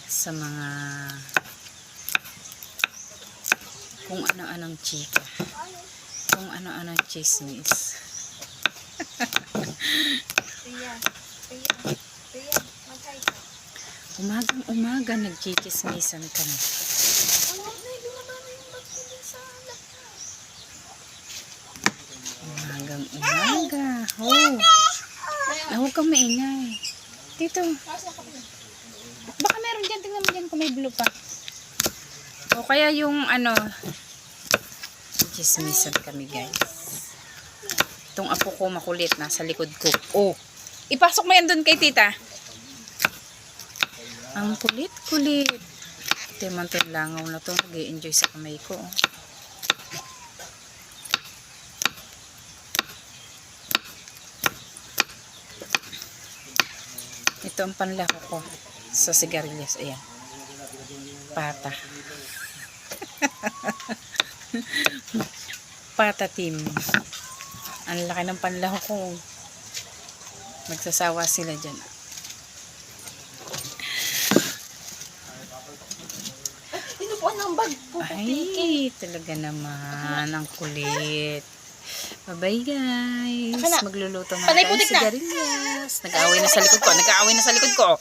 sa mga kung ano-anong chika, kung ano-anong chismis. Umagang-umaga nagchichismisan kami. Umagang-umaga. Oh. Huwag kang maingay. Dito. Baka meron dyan. Tingnan mo dyan kung may blue pa. O kaya yung ano, chismisan kami guys. Itong apo ko makulit. Nasa likod ko. Oh. Ipasok mo yan dun kay tita. Ang kulit-kulit. Ito yung langaw na to. Nag-i-enjoy sa kamay ko. Ito ang panlako ko sa sigarilyas. Ayan. Pata. Pata team. Ang laki ng panlako ko. Magsasawa sila dyan. Ay, talaga naman. Ang kulit. Bye-bye guys. Magluluto nga tayo ng sigarilyas. Nag-aaway na sa likod ko.